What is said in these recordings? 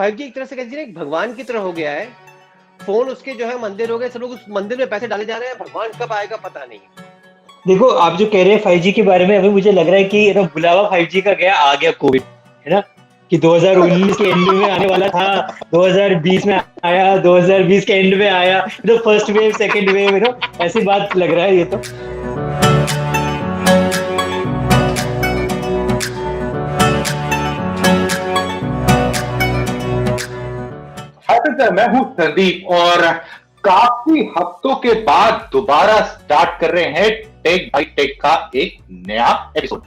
5G एक तरह से कह लीजिए एक भगवान की तरह हो गया है। फ़ोन उसके जो है मंदिर हो गए, सब लोग उस मंदिर में पैसे डाले जा रहे हैं, भगवान कब आएगा पता नहीं। देखो, आप जो कह रहे हैं 5G के बारे में, अभी मुझे लग रहा है कि बुलावा 5G का गया, आ गया कोविड, है ना? कि 2019 के एंड में आने वाला था, 2020 में आया, 2020 के एंड में आया, फर्स्ट वेव, सेकंड वेव, ऐसी बात लग रहा है ये तो। मैं हूं संदीप और काफी हफ्तों के बाद दोबारा स्टार्ट कर रहे हैं टेक बाई टेक का एक नया एपिसोड।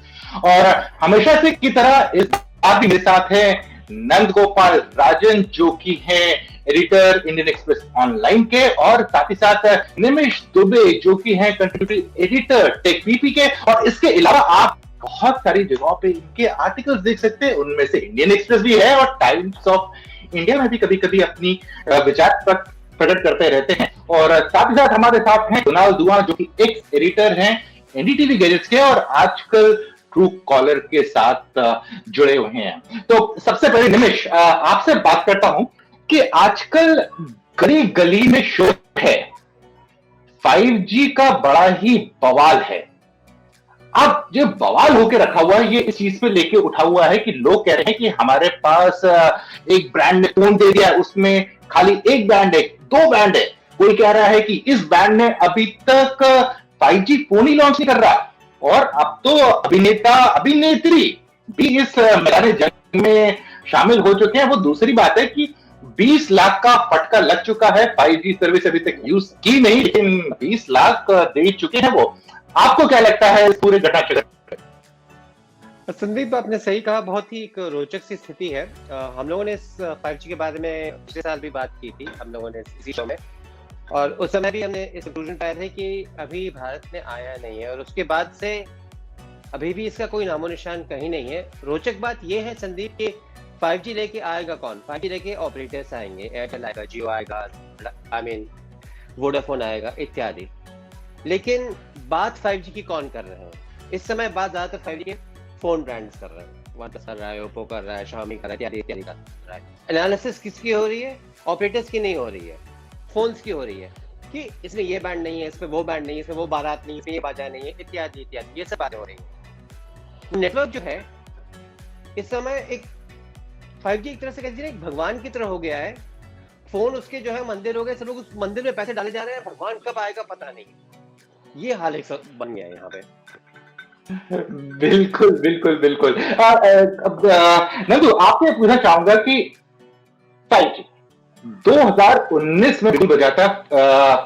और हमेशा से की तरह इस बार भी मेरे साथ है नंद गोपाल राजन, जो कि है एडिटर इंडियन एक्सप्रेस ऑनलाइन के, और साथ ही साथ निमिष दुबे, जो कि है कंट्रीब्यूटिव एडिटर टेक पीपी के। और इसके अलावा आप बहुत सारी जगहों पे इनके आर्टिकल्स देख सकते हैं, उनमें से इंडियन एक्सप्रेस भी है और टाइम्स ऑफ इंडिया में भी कभी कभी अपनी विचार प्रकट करते रहते हैं। और साथ ही साथ हमारे साथ हैं कुणाल दुआ, जो कि एक्स एडिटर हैं एनडीटीवी गैजेट्स के और आजकल ट्रू कॉलर के साथ जुड़े हुए हैं। तो सबसे पहले निमिष, आपसे बात करता हूं कि आजकल गली गली में शोर है, 5G का बड़ा ही बवाल है। अब जो बवाल होके रखा हुआ है, ये इस चीज पे लेके उठा हुआ है कि लोग कह रहे हैं कि हमारे पास एक ब्रांड ने फोन दे दिया, उसमें खाली एक ब्रांड है, दो ब्रांड है। कोई कह रहा है कि इस ब्रांड ने अभी तक 5G फोन ही लॉन्च नहीं कर रहा, और अब तो अभिनेता अभिनेत्री भी इस मैदान जंग में शामिल हो चुके हैं। वो दूसरी बात है कि 20 लाख का फटका लग चुका है, 5G सर्विस अभी तक यूज की नहीं, लेकिन 20 लाख दे चुके हैं वो। आपको क्या लगता है इस पूरे घटनाक्रम? संदीप, आपने सही कहा, बहुत ही एक रोचक सी स्थिति है। हम लोगों ने इस 5G के बारे में पिछले साल भी बात की थी हम लोगों ने इसी शो में, और उस समय भी हमने इस कंक्लूजन पाया था कि अभी भारत में आया नहीं है, और उसके बाद से अभी भी इसका कोई नामो निशान कहीं नहीं है। रोचक बात यह है संदीप कि 5G लेके आएगा कौन? 5G लेके ऑपरेटर्स आएंगे, एयरटेल आएगा, जियो आएगा, वोडाफोन आएगा इत्यादि। लेकिन बात 5G की कौन कर रहे हैं? इस समय बात ज्यादातर 5G के फोन ब्रांड्स कर रहे हैं। OnePlus कर रहा है, ओप्पो कर रहा है, Xiaomi कर रहा है, इत्यादि इत्यादि कर रहा है। एनालिसिस किसकी हो रही है? ऑपरेटर्स की नहीं हो रही है, फोन्स की हो रही है कि इसमें ये बैंड नहीं है, इसमें वो बैंड नहीं है, इसमें वो बारात नहीं है, इसमें ये बाजा नहीं है, इत्यादि इत्यादि, ये सब बातें हो रही है। नेटवर्क जो है इस समय एक 5G एक तरह से कह लीजिए एक भगवान की तरह हो गया है। फोन उसके जो है मंदिर हो गए, सब लोग उस मंदिर में पैसे डाले जा रहे हैं, भगवान कब आएगा पता नहीं। ये हाल एक बन गया है यहाँ पे। बिल्कुल बिल्कुल बिल्कुल। नंदू, आपसे पूछना चाहूंगा कि 5G 2019 में बिल्कुल बजा था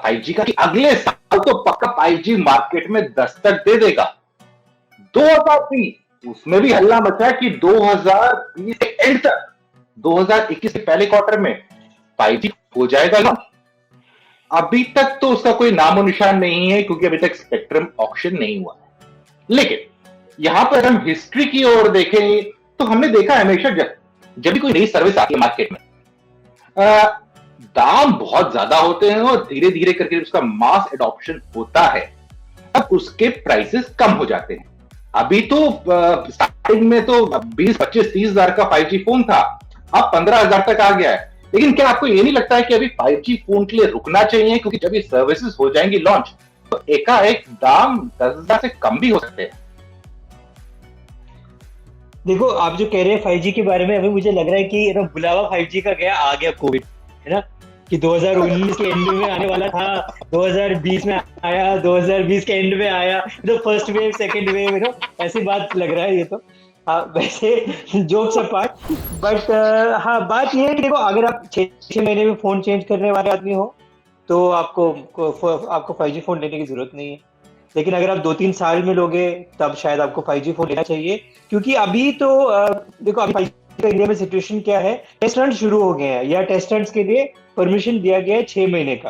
5G का कि अगले साल तो पक्का 5G मार्केट में दस्तक दे देगा। 2020 उसमें भी हल्ला मचा कि 2020 के एंड तक, 2021 के पहले क्वार्टर में 5G हो जाएगा ना। अभी तक तो उसका कोई नामो निशान नहीं है, क्योंकि अभी तक स्पेक्ट्रम ऑक्शन नहीं हुआ है। लेकिन यहां पर हम हिस्ट्री की ओर देखें तो हमने देखा हमेशा जब भी कोई नई सर्विस आती है मार्केट में, दाम बहुत ज्यादा होते हैं और धीरे धीरे करके उसका मास एडॉप्शन होता है, अब उसके प्राइसेस कम हो जाते हैं। अभी तो स्टार्टिंग में तो 20, 25, 30 हजार का 5G फोन था, अब 15,000 तक आ गया है। लेकिन क्या आपको ये नहीं लगता है कि अभी 5G फोन के लिए रुकना चाहिए, क्योंकि जब ये सर्विसेज हो जाएंगी लॉन्च तो एकाएक दाम 10,000 से कम भी हो सकते हैं? देखो, आप जो कह रहे हैं 5G के बारे में, अभी मुझे लग रहा है कि बुलावा 5G का गया, आ गया कोविड, है ना? कि 2019 के एंड में आने वाला था, 2020 में आया, 2020 के एंड में आया, फर्स्ट वेव, सेकंड वेव, ऐसी बात लग रहा है ये तो। हाँ, वैसे जोक्स अपार्ट, बट हाँ, बात ये है कि देखो, अगर आप 6 महीने में फोन चेंज करने वाले आदमी हो तो आपको 5G फोन लेने की जरूरत नहीं है। लेकिन अगर आप 2-3 साल में लोगे तब शायद आपको 5G फोन लेना चाहिए, क्योंकि अभी तो देखो, अभी 5G का इंडिया में सिचुएशन क्या है, टेस्ट रन शुरू हो गए हैं, या टेस्ट रन के लिए परमिशन दिया गया है 6 महीने का,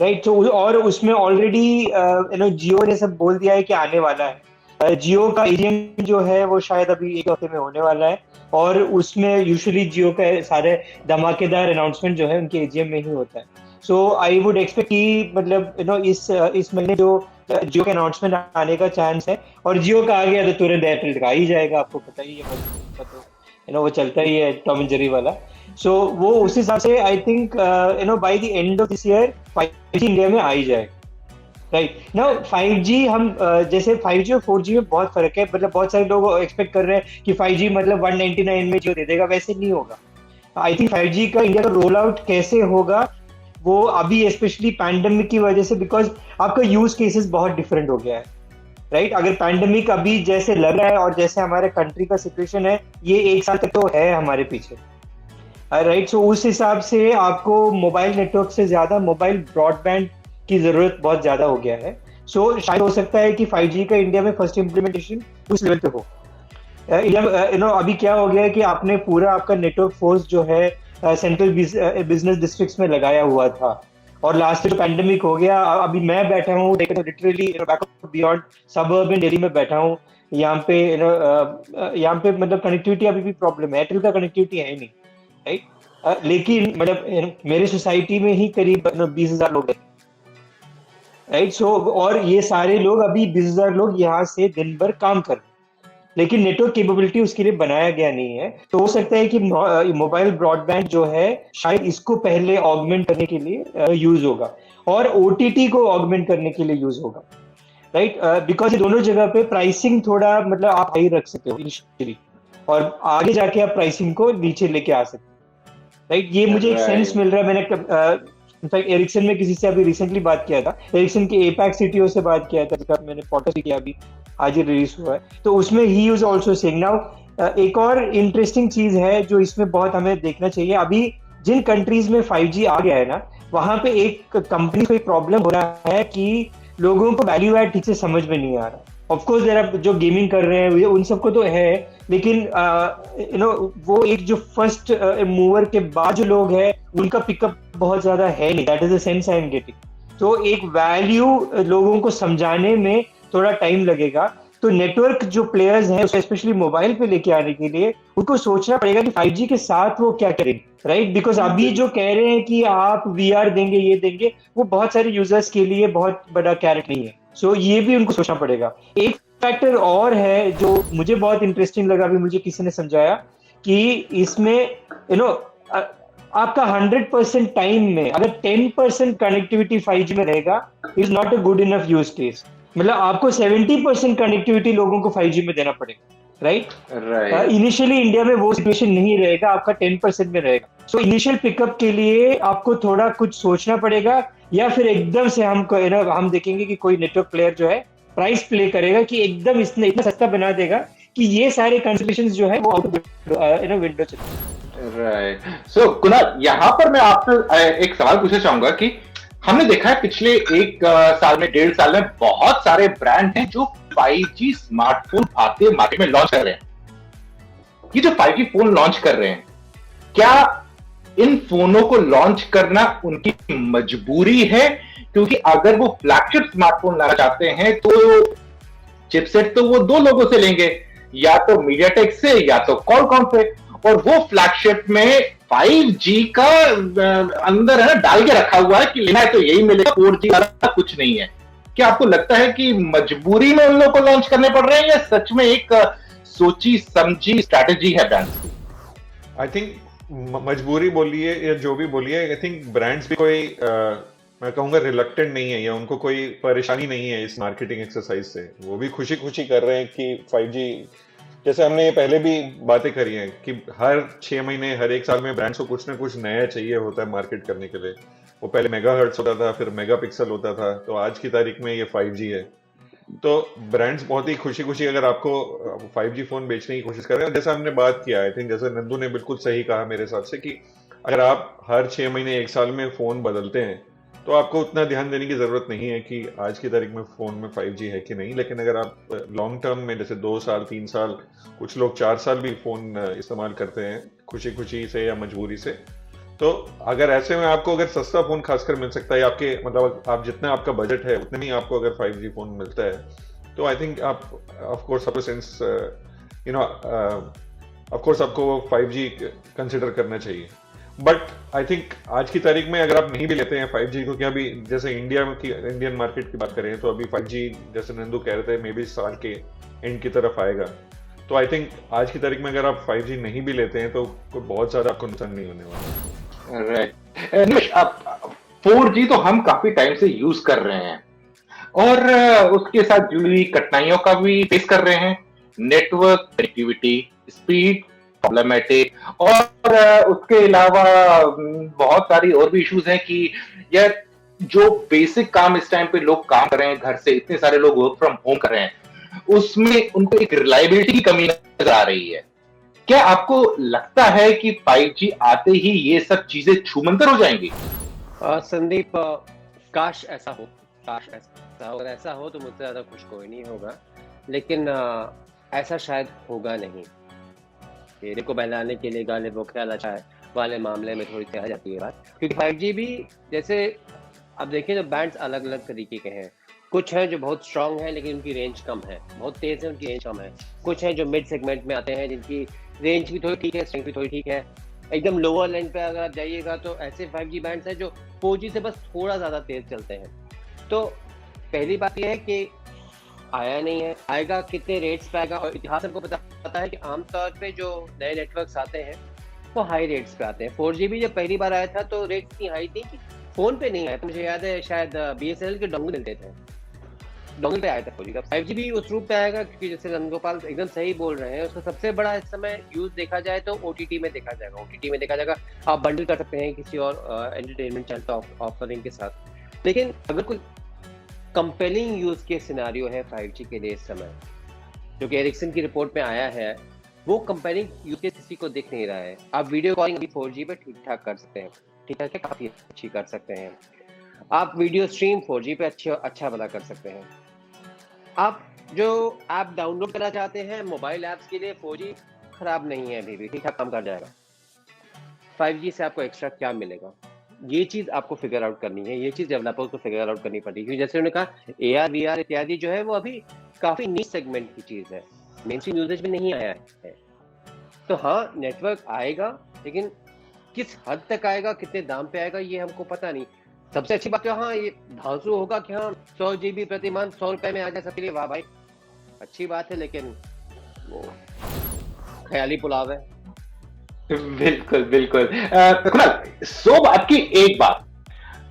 राइट? तो और उसमें ऑलरेडी जियो ने सब बोल दिया है कि आने वाला है। जियो का एजीएम जो है वो शायद अभी एक हफ्ते में होने वाला है, और उसमें यूजुअली जियो का सारे धमाकेदार अनाउंसमेंट जो है उनके एजीएम में ही होता है। सो आई वुड एक्सपेक्ट कि मतलब इस महीने जो जियो का अनाउंसमेंट आने का चांस है, और जियो का आ गया तो तुरंत एयरटेल का ही जाएगा, आपको पता ही है, वो चलता ही है टॉम एंड जेरी वाला। सो वो उस हिसाब से I think by the end of this year 5G India में आ ही जाए, राइट नाउ 5G हम जैसे 5G और 4G में बहुत फर्क है, मतलब बहुत सारे लोग एक्सपेक्ट कर रहे हैं कि 5G मतलब 199 में जियो दे देगा, वैसे नहीं होगा। आई थिंक 5G का इंडिया का रोल आउट कैसे होगा वो अभी स्पेशली पैंडेमिक की वजह से, बिकॉज आपका यूज केसेस बहुत डिफरेंट हो गया है, राइट अगर पैंडेमिक अभी जैसे लग रहा है और जैसे हमारे कंट्री का सिचुएशन है, ये 1 साल तक तो है हमारे पीछे, राइट सो उस हिसाब से आपको मोबाइल नेटवर्क से ज्यादा मोबाइल ब्रॉडबैंड की जरूरत बहुत ज्यादा हो गया है। सो शायद हो सकता है कि 5G का इंडिया में फर्स्ट इम्प्लीमेंटेशन उस लेवल पे हो। इंडिया अभी क्या हो गया है कि आपने पूरा आपका नेटवर्क फोर्स जो है सेंट्रल बिजनेस डिस्ट्रिक्ट्स में लगाया हुआ था, और लास्ट जो पैंडेमिक हो गया, अभी मैं बैठा हूँ literally back beyond suburban Delhi में बैठा हूँ, यहाँ पे यहाँ पे मतलब कनेक्टिविटी अभी भी प्रॉब्लम है, एयरटेल का कनेक्टिविटी है ही नहीं, राइट लेकिन मतलब मेरे सोसाइटी में ही करीब 20,000 लोग हैं, राइट सो और ये सारे लोग अभी 20,000 लोग यहाँ से दिन भर काम कर रहे हैं, लेकिन नेटवर्क कैपेबिलिटी उसके लिए बनाया गया नहीं है। तो हो सकता है कि मोबाइल ब्रॉडबैंड जो है शायद इसको पहले ऑगमेंट करने के लिए यूज होगा, और OTT को ऑगमेंट करने के लिए यूज होगा, राइट बिकॉज ये दोनों जगह पे प्राइसिंग थोड़ा मतलब आप हाई रख सकते हो इनिशियली, और आगे जाके आप प्राइसिंग को नीचे लेके आ सकते हो, राइट ये मुझे एक सेंस मिल रहा है। मैंने इनफैक्ट एरिक्सन में किसी से अभी रिसेंटली बात किया था, एरिक्सन के एपैक CTO से बात किया था, जिसका मैंने पॉडकास्ट किया अभी आज ही रिलीज हुआ है, तो उसमें he was also saying now एक और इंटरेस्टिंग चीज है जो इसमें बहुत हमें देखना चाहिए। अभी जिन कंट्रीज में 5G आ गया है ना, वहां पे एक कंपनी को एक प्रॉब्लम हो रहा है कि लोगों को वैल्यू एड ठीक से समझ में नहीं आ रहा। ऑफ कोर्स जरा जो गेमिंग कर रहे हैं उन सबको तो है, लेकिन वो एक जो फर्स्ट मूवर के बाद जो लोग हैं उनका पिकअप बहुत ज्यादा है नहीं, that is the sense I am getting. तो एक वैल्यू लोगों को समझाने में थोड़ा टाइम लगेगा, तो नेटवर्क जो प्लेयर्स हैं स्पेशली मोबाइल पे लेके आने के लिए उनको सोचना पड़ेगा कि 5G के साथ वो क्या करेंगे, राइट बिकॉज अभी जो कह रहे हैं कि आप VR देंगे ये देंगे, वो बहुत सारे यूजर्स के लिए बहुत बड़ा कैरेट नहीं है। सो ये भी उनको सोचना पड़ेगा। एक फैक्टर और है जो मुझे बहुत इंटरेस्टिंग लगा, अभी मुझे किसी ने समझाया कि इसमें आपका 100% टाइम में अगर 10% कनेक्टिविटी 5G में रहेगा is not a good enough use case, मतलब आपको 70% कनेक्टिविटी लोगों को 5G में देना पड़ेगा, राइट इनिशियली इंडिया में वो सिचुएशन नहीं रहेगा, आपका 10% में रहेगा। सो इनिशियल पिकअप के लिए आपको थोड़ा कुछ सोचना पड़ेगा, या फिर एकदम से हम देखेंगे कि कोई नेटवर्क प्लेयर जो है प्राइस प्ले करेगा कि एकदम इसने इतना सस्ता बना देगा कि ये सारे कंसिडरेशंस जो है वो आउट ऑफ विंडो चले। राइट सो कुणाल, यहाँ पर मैं आपसे एक सवाल पूछना चाहूंगा कि हमने देखा है पिछले 1 साल में बहुत सारे ब्रांड हैं जो 5G स्मार्टफोन भारतीय मार्केट में लॉन्च कर रहे हैं। ये जो 5G फोन लॉन्च कर रहे हैं, क्या इन फोनों को लॉन्च करना उनकी मजबूरी है? क्योंकि अगर वो फ्लैगशिप स्मार्टफोन लाना चाहते हैं तो चिपसेट तो वो 2 लोगों से लेंगे, या तो मीडियाटेक से या तो क्वालकॉम से, और वो फ्लैगशिप में 5G का अंदर है ना डाल के रखा हुआ है कि लेना है तो यही मिलेगा, 4G वाला कुछ नहीं है। क्या आपको लगता है कि मजबूरी में उन लोगों को लॉन्च करने पड़ रहे हैं, या सच में एक सोची समझी स्ट्रैटेजी है ब्रांड्स की? आई थिंक मजबूरी बोलिए या जो भी बोलिए, आई थिंक ब्रांड्स भी कोई मैं कहूँगा रिलक्टेंट नहीं है, या उनको कोई परेशानी नहीं है इस मार्केटिंग एक्सरसाइज से। वो भी खुशी खुशी कर रहे हैं कि 5G, जैसे हमने ये पहले भी बातें करी हैं कि हर 6 महीने हर 1 साल में ब्रांड्स को कुछ ना कुछ नया चाहिए होता है मार्केट करने के लिए। वो पहले मेगाहर्ट्ज होता था, फिर मेगापिक्सल होता था, तो आज की तारीख में ये 5G है। तो ब्रांड्स बहुत ही खुशी खुशी अगर आपको 5G फोन बेचने की कोशिश कर रहे हैं। जैसा हमने बात किया, आई थिंक जैसे नंदू ने बिल्कुल सही कहा मेरे हिसाब से, कि अगर आप हर 6 महीने 1 साल में फोन बदलते हैं तो आपको उतना ध्यान देने की जरूरत नहीं है कि आज की तारीख में फोन में 5G है कि नहीं। लेकिन अगर आप लॉन्ग टर्म में जैसे 2 साल 3 साल, कुछ लोग 4 साल भी फोन इस्तेमाल करते हैं खुशी खुशी से या मजबूरी से, तो अगर ऐसे में आपको अगर सस्ता फोन खासकर मिल सकता है, आपके मतलब आप जितना आपका बजट है उतने में आपको अगर 5G फोन मिलता है, तो आई थिंक आप ऑफ कोर्स आपको सेंस ऑफ कोर्स आपको 5G कंसिडर करना चाहिए। बट आई थिंक आज की तारीख में अगर आप नहीं भी लेते हैं 5G, क्योंकि अभी जैसे इंडियन मार्केट की बात करें तो अभी 5G जैसे नंदू कह रहे थे मे बी साल के एंड की तरफ आएगा, तो आई थिंक आज की तारीख में अगर आप 5G नहीं भी लेते हैं तो कोई बहुत ज्यादा आपको नुकसान नहीं होने वाला। राइट। अब 4G तो हम काफी टाइम से यूज कर रहे हैं और उसके साथ जुड़ी कठिनाइयों का भी फेस कर रहे हैं। नेटवर्क कनेक्टिविटी, स्पीड प्रॉब्लमेटिक और उसके अलावा बहुत सारी और भी इश्यूज हैं कि यह जो बेसिक काम इस टाइम पे लोग काम कर रहे हैं घर से, इतने सारे लोग वर्क फ्रॉम होम कर रहे हैं, उसमें उनको एक रिलायबिलिटी की कमी नजर आ रही है। क्या आपको लगता है कि 5G आते ही ये सब चीजें छूमंतर हो जाएंगी? संदीप, काश ऐसा हो, काश ऐसा हो। अगर ऐसा हो तो मुझसे ज्यादा खुश कोई नहीं होगा, लेकिन ऐसा शायद होगा नहीं। तेरे को बहलाने के लिए गालिब वो ख्याल अच्छा है वाले मामले में थोड़ी सी आ जाती है बात, क्योंकि 5G भी जैसे अब देखिए तो बैंड्स अलग अलग तरीके के हैं। कुछ हैं जो बहुत स्ट्रांग है लेकिन उनकी रेंज कम है, बहुत तेज है उनकी रेंज कम है। कुछ हैं जो मिड सेगमेंट में आते हैं जिनकी रेंज भी थोड़ी ठीक है, स्ट्रेंथ भी थोड़ी ठीक है। एकदम लोअर लाइन पे अगर आप जाइएगा तो ऐसे 5G बैंड्स हैं जो 4G से बस थोड़ा ज़्यादा तेज चलते हैं। तो पहली बात यह है कि आया नहीं है, आएगा कितने रेट्स पे आएगा। और इतिहास हमको पता है कि आमतौर पे जो नए नेटवर्क्स आते हैं वो हाई रेट्स पे आते हैं। 4G भी जब पहली बार आया था तो रेट इतनी हाई थी कि फोन पे नहीं आया था। मुझे याद है शायद BSNL के डोंगल मिलते थे, डोंगल पे आया था 4G का। 5G भी उस रूप पे आएगा, क्योंकि जैसे रणगोपाल एकदम सही बोल रहे हैं, उसका सबसे बड़ा इस समय यूज देखा जाए तो OTT में देखा जाएगा। OTT में देखा जाएगा, आप बंडल कर सकते हैं किसी और एंटरटेनमेंट चैनल ऑफरिंग के साथ। लेकिन अगर कोई कंपेलिंग यूज के सिनारियो है 5G के लिए इस समय, जो कि एरिक्सन की रिपोर्ट में आया है, वो कंपेलिंग यूज केस किसी को दिख नहीं रहा है। आप वीडियो कॉलिंग अभी 4G पे ठीक ठाक कर सकते हैं, ठीक ठाक काफी अच्छी कर सकते हैं। आप वीडियो स्ट्रीम 4G पे अच्छा भला कर सकते हैं। आप जो ऐप डाउनलोड करना चाहते हैं मोबाइल ऐप्स के लिए 4G खराब नहीं है, अभी भी ठीक ठाक काम कर जाएगा। 5G से आपको एक्स्ट्रा क्या मिलेगा, ये चीज आपको फिगर आउट करनी है, ये चीज डेवलपर्स को फिगर आउट करनी पड़ेगी। क्योंकि जैसे उन्होंने कहा AR VR इत्यादि जो है वो अभी काफी नीच सेगमेंट की चीज है, मेन स्ट्रीम यूजेज में नहीं आया है। तो हाँ, नेटवर्क आएगा, लेकिन किस हद तक आएगा, कितने दाम पे आएगा, ये हमको पता नहीं। सबसे अच्छी बात तो हाँ ये धांसू होगा कि हाँ 100 GB प्रति माह 100 रुपए में आ जाए सबके लिए, वाह भाई अच्छी बात है, लेकिन वो ख्याली पुलाव है। बिल्कुल बिल्कुल। कुणाल, सो बात की एक बात,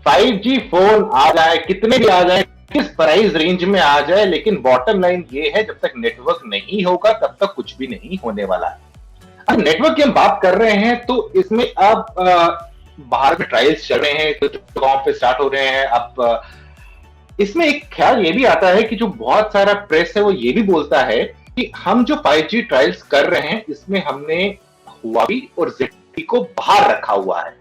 5G फोन आ जाए, कितने भी आ जाए, किस प्राइस रेंज में आ जाए, लेकिन बॉटम लाइन ये है जब तक नेटवर्क नहीं होगा तब तक कुछ भी नहीं होने वाला है। अब नेटवर्क की हम बात कर रहे हैं तो इसमें अब बाहर में ट्रायल्स चल रहे हैं, कुछ जगहों पे स्टार्ट हो रहे हैं। अब इसमें एक ख्याल ये भी आता है कि जो बहुत सारा प्रेस है वो ये भी बोलता है कि हम जो 5G ट्रायल्स कर रहे हैं इसमें हमने हुआवी और ZTE को बाहर रखा हुआ है।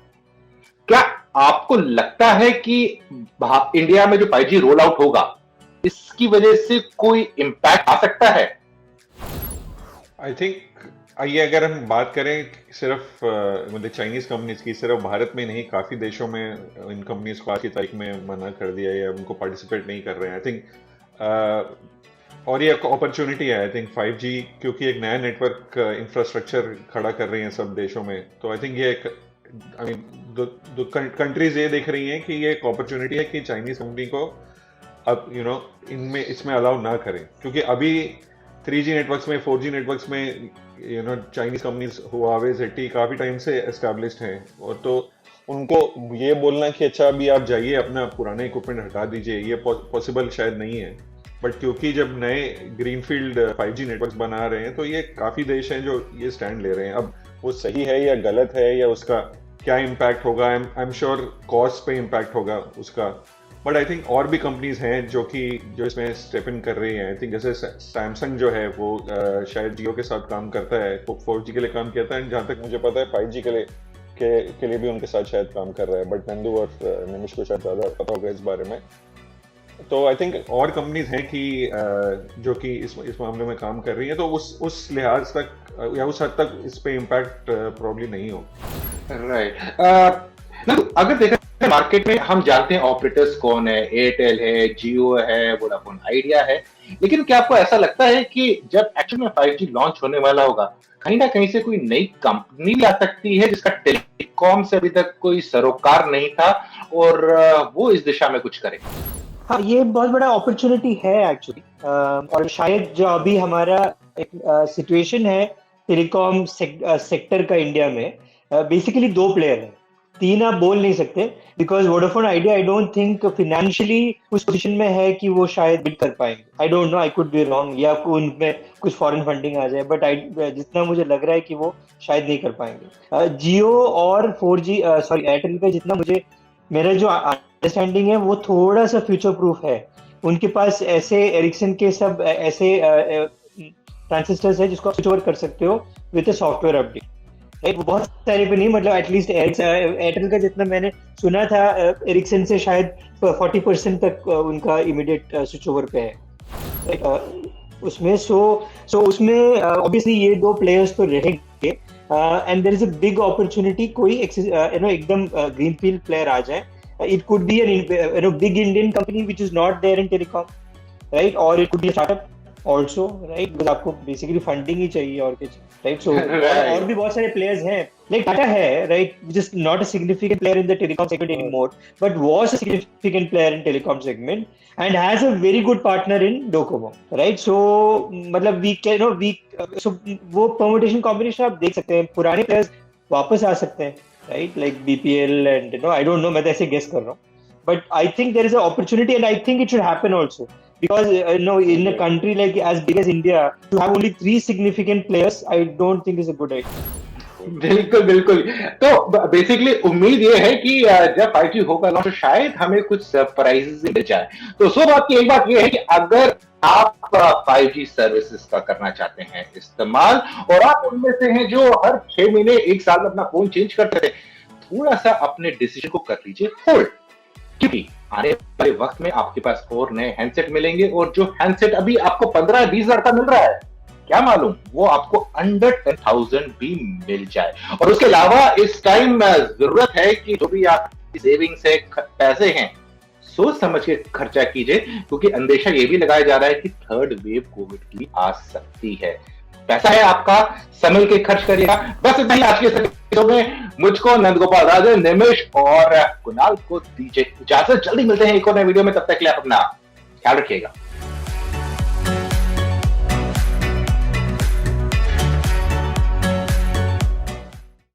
क्या आपको लगता है कि इंडिया में जो 5G रोल आउट होगा इसकी वजह से कोई इंपैक्ट आ सकता है? आई थिंक ये अगर हम बात करें सिर्फ मतलब चाइनीज कंपनीज की, सिर्फ भारत में नहीं, काफी देशों में इन कंपनीज को आज की तारीख में मना कर दिया या उनको पार्टिसिपेट नहीं कर रहे हैं। आई थिंक और ये अपॉर्चुनिटी है आई थिंक 5G, क्योंकि एक नया नेटवर्क इंफ्रास्ट्रक्चर खड़ा कर रही हैं सब देशों में। तो आई थिंक ये एक आई मीन कंट्रीज ये देख रही हैं कि ये एक अपॉर्चुनिटी है कि चाइनीज कंपनी को अब इनमें इसमें अलाउ ना करें, क्योंकि अभी 3G नेटवर्क्स में 4G नेटवर्क्स में चाइनीज कंपनीज हुआवे ZTE काफी टाइम से एस्टैब्लिश्ड हैं, और तो उनको ये बोलना कि अच्छा अभी आप जाइए अपना पुराने इक्विपमेंट हटा दीजिए, ये पॉसिबल शायद नहीं है। बट क्योंकि जब नए ग्रीनफील्ड 5G नेटवर्क्स बना रहे हैं तो ये काफी देश हैं जो ये स्टैंड ले रहे हैं। अब वो सही है या गलत है या उसका क्या इम्पैक्ट होगा, आई एम श्योर कॉस्ट पे इम्पैक्ट होगा उसका। बट आई थिंक और भी कंपनीज हैं जो इसमें स्टेप इन कर रही हैं। आई थिंक जैसे सैमसंग जो है वो शायद जियो के साथ काम करता है, 4G के लिए काम करता है, जहाँ तक मुझे पता है 5G के लिए भी उनके साथ शायद काम कर रहा है। बट नंदू और निमिष को शायद ज़्यादा पता होगा इस बारे में। तो आई थिंक और कंपनीज हैं कि जो कि इस मामले में काम कर रही हैं, तो उस लिहाज तक या उस हद तक इस पे इम्पैक्ट प्रॉब्ली नहीं हो। राइट। अगर देखा मार्केट में हम जानते हैं ऑपरेटर्स कौन है, एयरटेल है, जियो है, वोडाफोन आइडिया है, लेकिन क्या आपको ऐसा लगता है कि जब एक्चुअल में 5G लॉन्च होने वाला होगा कहीं ना कहीं से कोई नई कंपनी भी आ सकती है जिसका टेलीकॉम से अभी तक कोई सरोकार नहीं था और वो इस दिशा में कुछ करे? हाँ, ये बहुत बड़ा अपॉर्चुनिटी है एक्चुअली, और शायद जो अभी हमारा एक सिचुएशन है टेलीकॉम सेक्टर का इंडिया में, बेसिकली दो प्लेयर हैं, तीन आप बोल नहीं सकते, because Vodafone idea I don't think financially उस पोजीशन में है कि वो शायद बिड कर पाएंगे। I don't know, I could be wrong, या उनमें कुछ फॉरेन फंडिंग आ जाए, बट जितना मुझे लग रहा है कि वो शायद नहीं कर पाएंगे। जियो और 4G सॉरी एयरटेल का जितना मुझे, मेरा जो अंडरस्टैंडिंग है वो थोड़ा सा फ्यूचर प्रूफ है। उनके पास ऐसे एरिक्सन के सब ऐसे ट्रांजिस्टर्स है जिसको आप स्विच ओवर कर सकते हो विद सॉफ्टवेयर अपडेट, राइट? वो बहुत सारे पे नहीं, मतलब एटलीस्ट एयरटेल का जितना मैंने सुना था, एरिक्सन से शायद 40% तक उनका इमीडिएट स्विच ओवर पे है, राइट? उसमें सो उसमें ऑब्वियसली ये दो प्लेयर्स तो रहेंगे, and there is a big opportunity, कोई एकदम ग्रीनफील्ड प्लेयर आ जाए। It could be an big Indian company which is not there in telecom, right? Or it could be a startup also, right? Because आपको basically funding ही चाहिए और कुछ, right? So और भी बहुत सारे players हैं, like Tata है, right? Which is not a significant player in the telecom segment anymore, but was a significant player in telecom segment and has a very good partner in Docomo, right? So मतलब so वो permutation combination आप देख सकते हैं, पुराने players वापस आ सकते हैं, right? Like BPL and I don't know, मैं तो ऐसे guess कर रहा हूँ, but I think there is an opportunity and I think it should happen also, because in a country like as big as India to have only 3 significant players I don't think is a good idea. बिल्कुल बिल्कुल। तो basically उम्मीद ये है कि जब 5G होगा launch तो शायद हमें कुछ सरप्राइजेस मिल जाए। तो सो बात की एक बात ये है कि अगर आप 5G सर्विसेज का करना चाहते हैं इस्तेमाल, और आप उनमें से हैं जो हर 6 महीने 1 साल में अपना फोन चेंज करते थे, थोड़ा सा अपने डिसीजन को कर लीजिए होल्ड, क्योंकि आने वाले वक्त में आपके पास और नए हैंडसेट मिलेंगे, और जो हैंडसेट अभी आपको 15-20 हजार का मिल रहा है, क्या मालूम वो आपको अंडर 10,000 भी मिल जाए। और उसके अलावा इस टाइम जरूरत है कि जो भी आपकी सेविंग्स है, पैसे हैं, सोच समझ के खर्चा कीजिए, क्योंकि अंदेशा ये भी लगाया जा रहा है कि थर्ड वेव कोविड की आ सकती है। पैसा है आपका, संभल के खर्च करिएगा। बस इतना ही आज के एपिसोड में। मुझको नंद गोपाल राजन, निमिष और कुणाल को दीजिए इजाजत। जल्दी मिलते हैं एक और नए वीडियो में, तब तक के लिए आप अपना ख्याल रखिएगा।